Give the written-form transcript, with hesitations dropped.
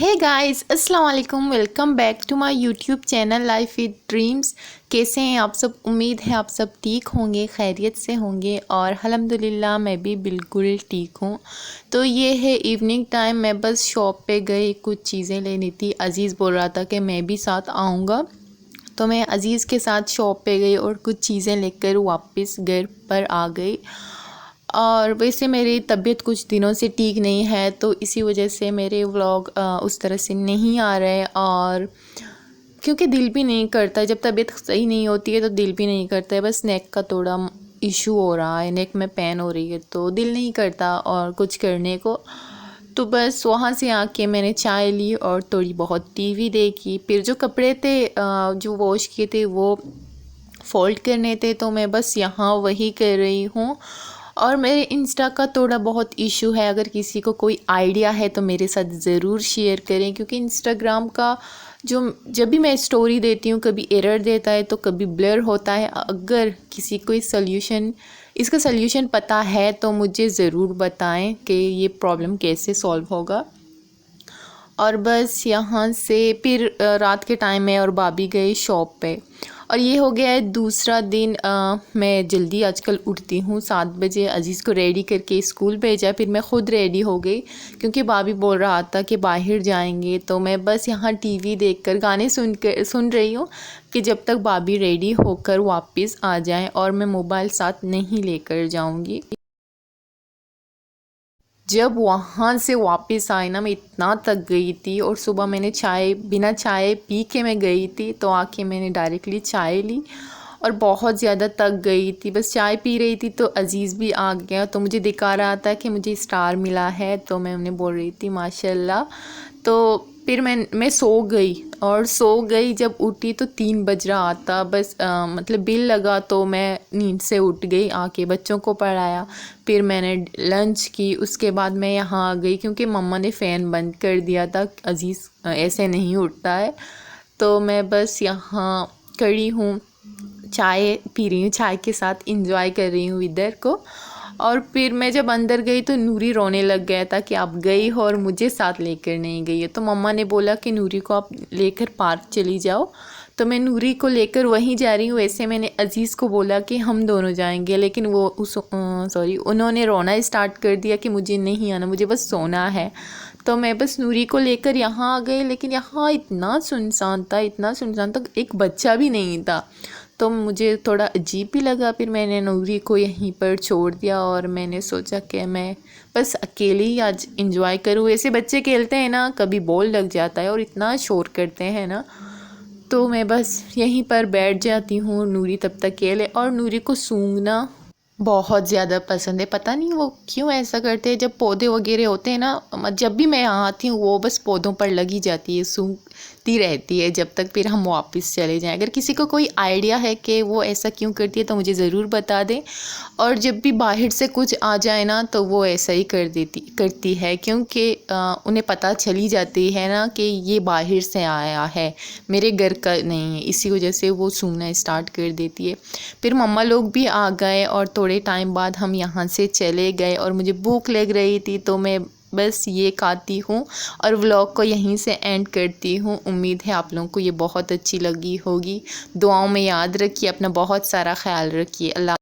हे guys, अस्सलाम वालेकुम। Welcome back to my YouTube channel life with dreams. कैसे हैं आप सब? उम्मीद है आप सब ठीक होंगे, खैरियत से होंगे और अल्हम्दुलिल्लाह मैं भी बिल्कुल ठीक हूँ। तो ये है इवनिंग टाइम, मैं बस शॉप पे गई, कुछ चीज़ें लेनी थी। अज़ीज़ बोल रहा था कि मैं भी साथ आऊँगा, तो मैं अज़ीज़ के साथ शॉप पे गई और कुछ चीज़ें लेकर वापस घर पर आ गई। और वैसे मेरी तबीयत कुछ दिनों से ठीक नहीं है, तो इसी वजह से मेरे व्लॉग उस तरह से नहीं आ रहे। और क्योंकि दिल भी नहीं करता, जब तबीयत सही नहीं होती है तो दिल भी नहीं करता है। बस नेक का थोड़ा इशू हो रहा है, नेक में पेन हो रही है, तो दिल नहीं करता और कुछ करने को। तो बस वहाँ से आके मैंने चाय ली और थोड़ी बहुत टीवी देखी। फिर जो कपड़े थे जो वॉश किए थे वो फ़ोल्ड करने थे, तो मैं बस यहाँ वही कर रही हूँ। और मेरे इंस्टा का थोड़ा बहुत इशू है, अगर किसी को कोई आइडिया है तो मेरे साथ ज़रूर शेयर करें, क्योंकि इंस्टाग्राम का जो जब भी मैं स्टोरी देती हूँ कभी एरर देता है तो कभी ब्लर होता है। अगर किसी को इसका सल्यूशन पता है तो मुझे ज़रूर बताएं कि ये प्रॉब्लम कैसे सॉल्व होगा। और बस यहाँ से फिर रात के टाइम में और भाभी गई शॉप पे, और ये हो गया है दूसरा दिन। मैं जल्दी आजकल उठती हूँ, 7 बजे अज़ीज़ को रेडी करके स्कूल भेजा, फिर मैं ख़ुद रेडी हो गई क्योंकि भाभी बोल रहा था कि बाहर जाएंगे। तो मैं बस यहाँ टीवी देखकर गाने सुन रही हूँ कि जब तक भाभी रेडी होकर वापस आ जाए, और मैं मोबाइल साथ नहीं लेकर जाऊँगी। जब वहाँ से वापस आई ना, मैं इतना थक गई थी, और सुबह मैंने बिना चाय पी के मैं गई थी, तो आके मैंने डायरेक्टली चाय ली और बहुत ज़्यादा थक गई थी। बस चाय पी रही थी तो अज़ीज़ भी आ गया, तो मुझे दिखा रहा था कि मुझे स्टार मिला है, तो मैं उन्हें बोल रही थी माशाल्लाह। तो फिर मैं सो गई, और सो गई जब उठी तो 3 बज रहा था। बस मतलब बिल लगा तो मैं नींद से उठ गई, आके बच्चों को पढ़ाया, फिर मैंने लंच की। उसके बाद मैं यहाँ आ गई क्योंकि मम्मा ने फ़ैन बंद कर दिया था, अज़ीज़ ऐसे नहीं उठता है। तो मैं बस यहाँ खड़ी हूँ, चाय पी रही हूँ, चाय के साथ इंजॉय कर रही हूँ इधर को। और फिर मैं जब अंदर गई तो नूरी रोने लग गया था कि आप गई हो और मुझे साथ लेकर नहीं गई है। तो मम्मा ने बोला कि नूरी को आप लेकर पार्क चली जाओ, तो मैं नूरी को लेकर वहीं जा रही हूँ। वैसे मैंने अज़ीज़ को बोला कि हम दोनों जाएंगे, लेकिन वो उन्होंने रोना स्टार्ट कर दिया कि मुझे नहीं आना, मुझे बस सोना है। तो मैं बस नूरी को लेकर यहाँ आ गई, लेकिन यहाँ इतना सुनसान था, इतना सुनसान था, एक बच्चा भी नहीं था। तो मुझे थोड़ा अजीब भी लगा। फिर मैंने नूरी को यहीं पर छोड़ दिया और मैंने सोचा कि मैं बस अकेले ही आज इंजॉय करूँ। ऐसे बच्चे खेलते हैं ना, कभी बॉल लग जाता है और इतना शोर करते हैं ना, तो मैं बस यहीं पर बैठ जाती हूँ, नूरी तब तक खेले। और नूरी को सूंघना बहुत ज़्यादा पसंद है, पता नहीं वो क्यों ऐसा करते हैं। जब पौधे वगैरह होते हैं ना, जब भी मैं यहाँ आती हूँ वो बस पौधों पर लगी जाती है, सूंघती रहती है जब तक फिर हम वापस चले जाएं। अगर किसी को कोई आइडिया है कि वो ऐसा क्यों करती है तो मुझे ज़रूर बता दें। और जब भी बाहर से कुछ आ जाए ना तो वो ऐसा ही करती है, क्योंकि उन्हें पता चली जाती है ना कि ये बाहर से आया है, मेरे घर का नहीं है, इसी वजह से वो सूंघना स्टार्ट कर देती है। फिर मम्मा लोग भी आ गए और थोड़े टाइम बाद हम यहाँ से चले गए, और मुझे भूख लग रही थी तो मैं बस ये खाती हूँ और व्लॉग को यहीं से एंड करती हूँ। उम्मीद है आप लोगों को ये बहुत अच्छी लगी होगी। दुआओं में याद रखिए, अपना बहुत सारा ख्याल रखिए। अल्लाह।